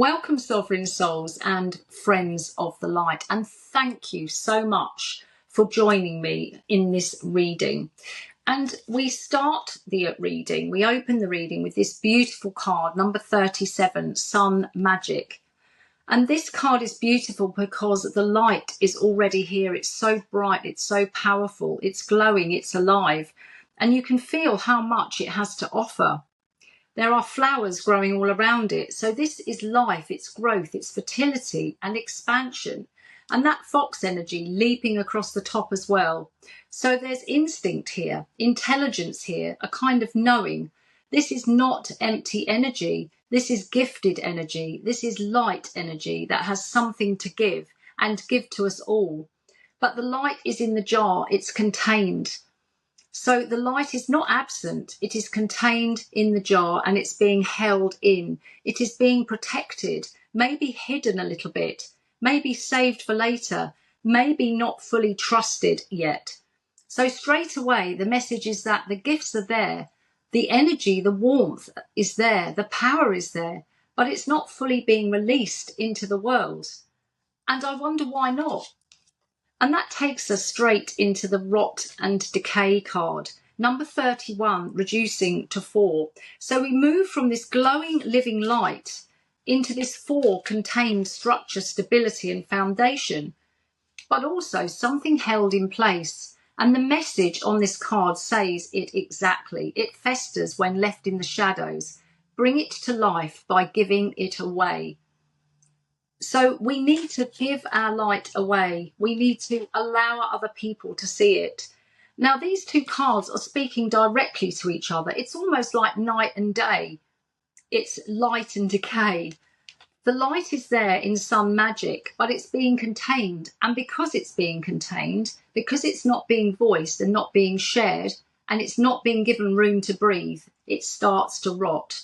Welcome, sovereign souls and friends of the light, and thank you so much for joining me in this reading. And we start the reading, we open the reading with this beautiful card, number 37, Sun Magic. And this card is beautiful because the light is already here. It's so bright, it's so powerful, it's glowing, it's alive, and you can feel how much it has to offer. There are flowers growing all around it. So this is life, it's growth, it's fertility and expansion. And that fox energy leaping across the top as well. So there's instinct here, intelligence here, a kind of knowing. This is not empty energy. This is gifted energy. This is light energy that has something to give and give to us all. But the light is in the jar, it's contained. So the light is not absent, it is contained in the jar and it's being held in. It is being protected, maybe hidden a little bit, maybe saved for later, maybe not fully trusted yet. So straight away, the message is that the gifts are there, the energy, the warmth is there, the power is there, but it's not fully being released into the world. And I wonder why not? And that takes us straight into the rot and decay card. Number 31, reducing to 4. So we move from this glowing living light into this 4 contained structure, stability and foundation, but also something held in place. And the message on this card says it exactly. It festers when left in the shadows. Bring it to life by giving it away. So we need to give our light away. We need to allow other people to see it. Now, these two cards are speaking directly to each other. It's almost like night and day. It's light and decay. The light is there in Sun Magic, but it's being contained. And because it's being contained, because it's not being voiced and not being shared, and it's not being given room to breathe, it starts to rot.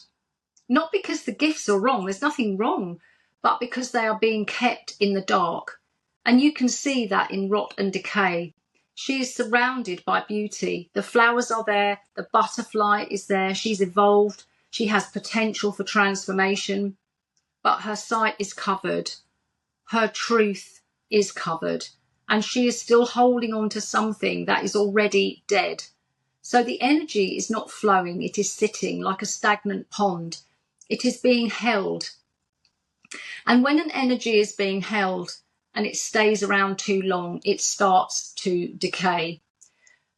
Not because the gifts are wrong. There's nothing wrong, but because they are being kept in the dark. And you can see that in rot and decay. She is surrounded by beauty. The flowers are there, the butterfly is there, she's evolved, she has potential for transformation, but her sight is covered, her truth is covered, and she is still holding on to something that is already dead. So the energy is not flowing, it is sitting like a stagnant pond. It is being held. And when an energy is being held and it stays around too long, it starts to decay.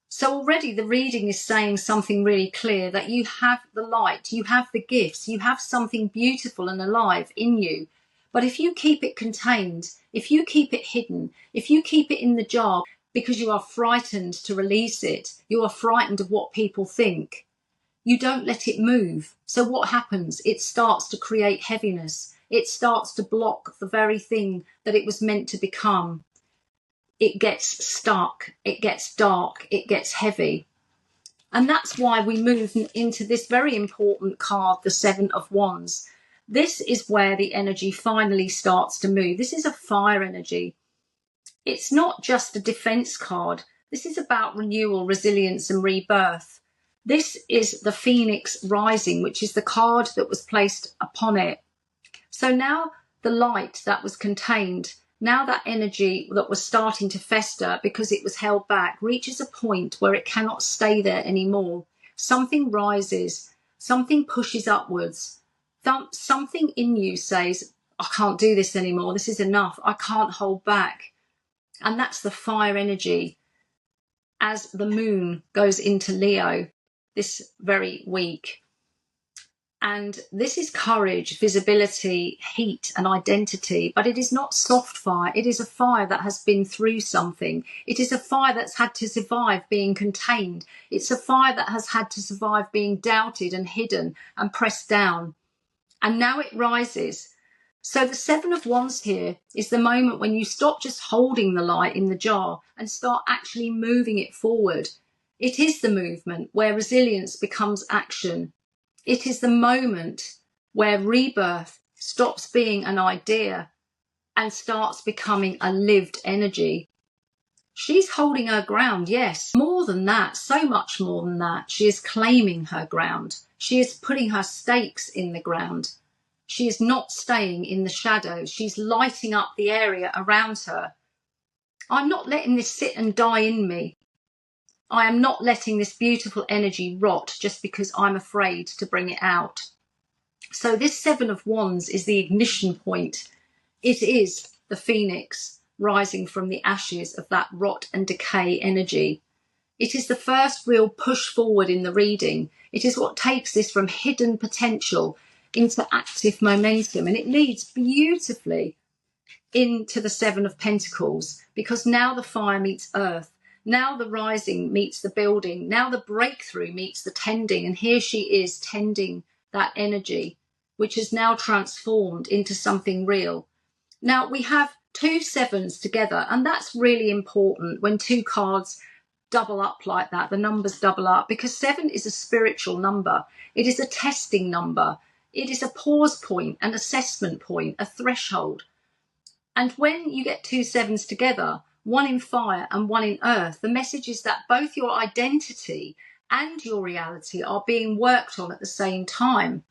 So already the reading is saying something really clear, that you have the light, you have the gifts, you have something beautiful and alive in you. But if you keep it contained, if you keep it hidden, if you keep it in the jar because you are frightened to release it, you are frightened of what people think, you don't let it move. So what happens? It starts to create heaviness. It starts to block the very thing that it was meant to become. It gets stuck, it gets dark, it gets heavy. And that's why we move into this very important card, the 7 of Wands. This is where the energy finally starts to move. This is a fire energy. It's not just a defense card. This is about renewal, resilience and rebirth. This is the Phoenix Rising, which is the card that was placed upon it. So now the light that was contained, now that energy that was starting to fester because it was held back, reaches a point where it cannot stay there anymore. Something rises, something pushes upwards. Something in you says, I can't do this anymore. This is enough. I can't hold back. And that's the fire energy as the moon goes into Leo this very week. And this is courage, visibility, heat and identity, but it is not soft fire. It is a fire that has been through something. It is a fire that's had to survive being contained. It's a fire that has had to survive being doubted and hidden and pressed down. And now it rises. So the 7 of Wands here is the moment when you stop just holding the light in the jar and start actually moving it forward. It is the movement where resilience becomes action. It is the moment where rebirth stops being an idea and starts becoming a lived energy. She's holding her ground, yes. More than that, so much more than that. She is claiming her ground. She is putting her stakes in the ground. She is not staying in the shadows. She's lighting up the area around her. I'm not letting this sit and die in me. I am not letting this beautiful energy rot just because I'm afraid to bring it out. So this Seven of Wands is the ignition point. It is the phoenix rising from the ashes of that rot and decay energy. It is the first real push forward in the reading. It is what takes this from hidden potential into active momentum, and it leads beautifully into the Seven of Pentacles, because now the fire meets earth. Now the rising meets the building. Now the breakthrough meets the tending. And here she is tending that energy, which is now transformed into something real. Now we have two sevens together, and that's really important when two cards double up like that. The numbers double up because 7 is a spiritual number. It is a testing number. It is a pause point, an assessment point, a threshold. And when you get two sevens together, one in fire and one in earth, the message is that both your identity and your reality are being worked on at the same time.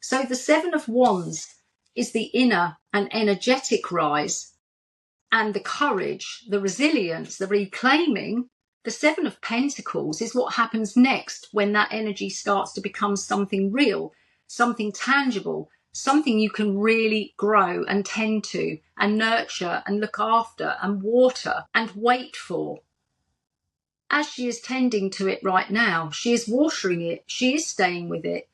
So the Seven of Wands is the inner and energetic rise, and the courage, the resilience, the reclaiming. The Seven of Pentacles is what happens next when that energy starts to become something real, something tangible, something you can really grow and tend to and nurture and look after and water and wait for. As she is tending to it right now, she is watering it, she is staying with it.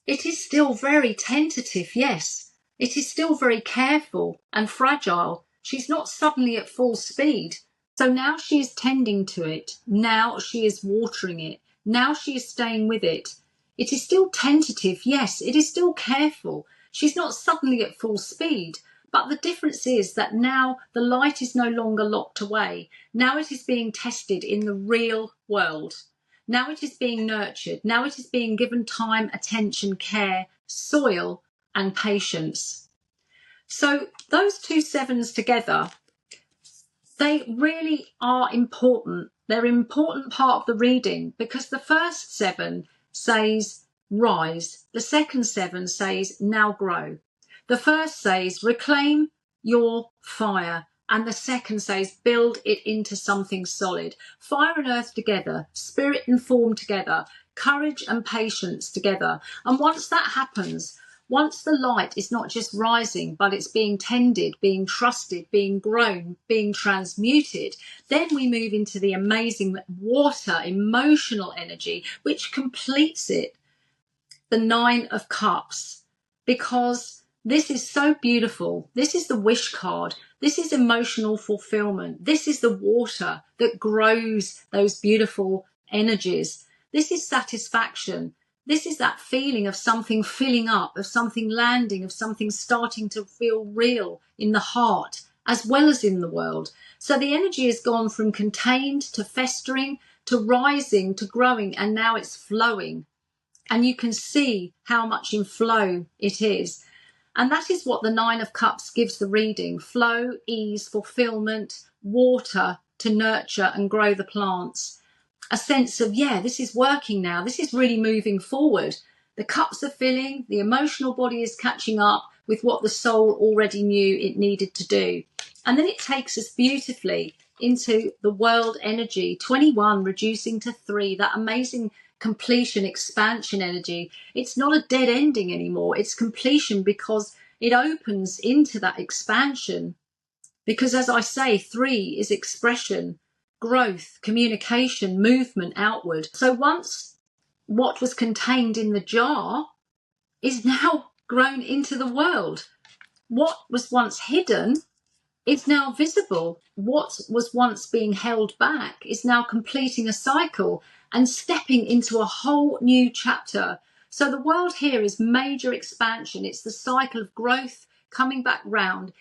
It is still very tentative, yes. It is still very careful and fragile. She's not suddenly at full speed. So now she is tending to it. Now she is watering it. Now she is staying with it. It is still tentative, yes. It is still careful. She's not suddenly at full speed. But the difference is that now the light is no longer locked away. Now it is being tested in the real world. Now it is being nurtured. Now it is being given time, attention, care, soil, and patience. So those two sevens together, they really are important. They're an important part of the reading because the first seven says rise. The second seven says now grow. The first says reclaim your fire. And the second says build it into something solid. Fire and earth together, spirit and form together, courage and patience together. And once that happens, once the light is not just rising, but it's being tended, being trusted, being grown, being transmuted, then we move into the amazing water, emotional energy, which completes it, the Nine of Cups, because this is so beautiful. This is the wish card. This is emotional fulfillment. This is the water that grows those beautiful energies. This is satisfaction. This is that feeling of something filling up, of something landing, of something starting to feel real in the heart as well as in the world. So the energy has gone from contained to festering to rising to growing, and now it's flowing. And you can see how much in flow it is. And that is what the Nine of Cups gives the reading. Flow, ease, fulfillment, water to nurture and grow the plants. A sense of, yeah, this is working now. This is really moving forward. The cups are filling. The emotional body is catching up with what the soul already knew it needed to do. And then it takes us beautifully into the world energy. 21 reducing to 3, that amazing completion, expansion energy. It's not a dead ending anymore. It's completion because it opens into that expansion. Because as I say, 3 is expression, growth, communication, movement outward. So once what was contained in the jar is now grown into the world. What was once hidden is now visible. What was once being held back is now completing a cycle and stepping into a whole new chapter. So the world here is major expansion. It's the cycle of growth coming back round.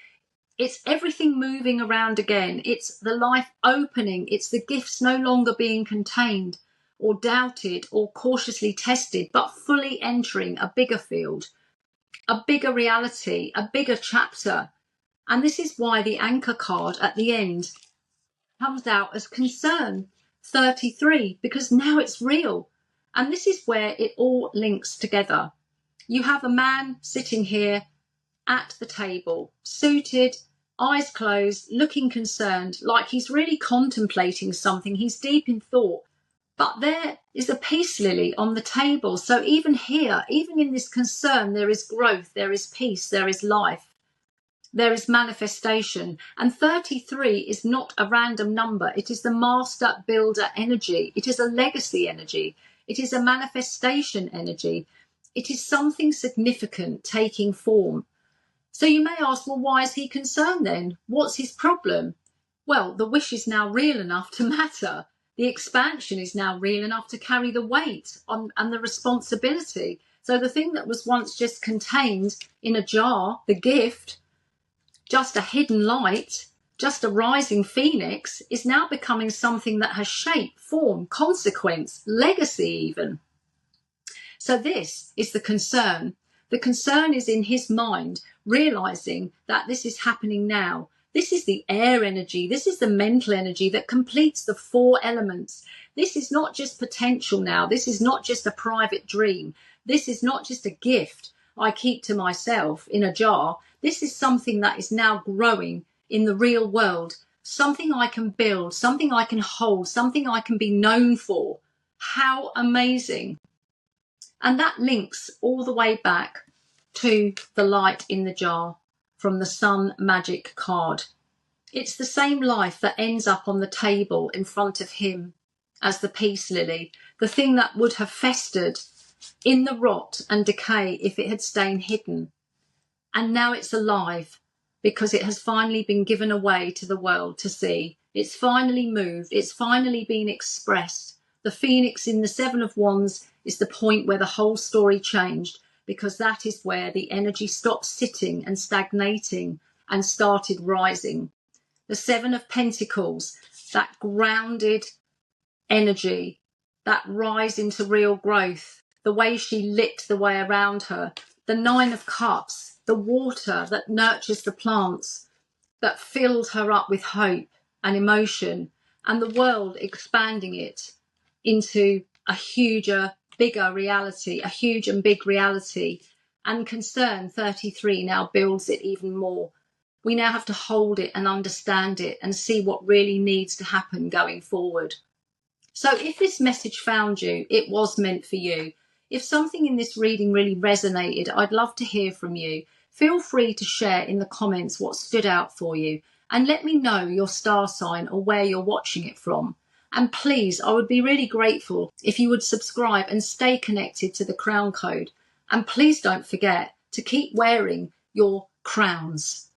It's everything moving around again. It's the life opening. It's the gifts no longer being contained or doubted or cautiously tested, but fully entering a bigger field, a bigger reality, a bigger chapter. And this is why the anchor card at the end comes out as concern 33, because now it's real. And this is where it all links together. you have a man sitting here at the table, suited, eyes closed, looking concerned, like he's really contemplating something. He's deep in thought. But there is a peace lily on the table. So even here, even in this concern, there is growth, there is peace, there is life, there is manifestation. And 33 is not a random number. It is the master builder energy. It is a legacy energy. It is a manifestation energy. It is something significant taking form. So you may ask, well, why is he concerned then? What's his problem? Well, the wish is now real enough to matter. The expansion is now real enough to carry the weight and the responsibility. So the thing that was once just contained in a jar, the gift, just a hidden light, just a rising phoenix, is now becoming something that has shape, form, consequence, legacy even. So this is the concern. The concern is in his mind, realizing that this is happening now. This is the air energy. This is the mental energy that completes the 4 elements. This is not just potential now. This is not just a private dream. This is not just a gift I keep to myself in a jar. This is something that is now growing in the real world. Something I can build, something I can hold, something I can be known for. How amazing. And that links all the way back to the light in the jar from the Sun Magic card. It's the same life that ends up on the table in front of him as the peace lily, the thing that would have festered in the rot and decay if it had stayed hidden. And now it's alive because it has finally been given away to the world to see. It's finally moved. It's finally been expressed. The phoenix in the 7 of Wands is the point where the whole story changed, because that is where the energy stopped sitting and stagnating and started rising. The 7 of Pentacles, that grounded energy, that rise into real growth, the way she lit the way around her. The 9 of Cups, the water that nurtures the plants, that filled her up with hope and emotion, and the world expanding it into a huger, bigger reality, a huge and big reality. And concern 33 now builds it even more. We now have to hold it and understand it and see what really needs to happen going forward. So if this message found you, it was meant for you. If something in this reading really resonated, I'd love to hear from you. Feel free to share in the comments what stood out for you, and let me know your star sign or where you're watching it from. And please, I would be really grateful if you would subscribe and stay connected to the Crown Code. And please don't forget to keep wearing your crowns.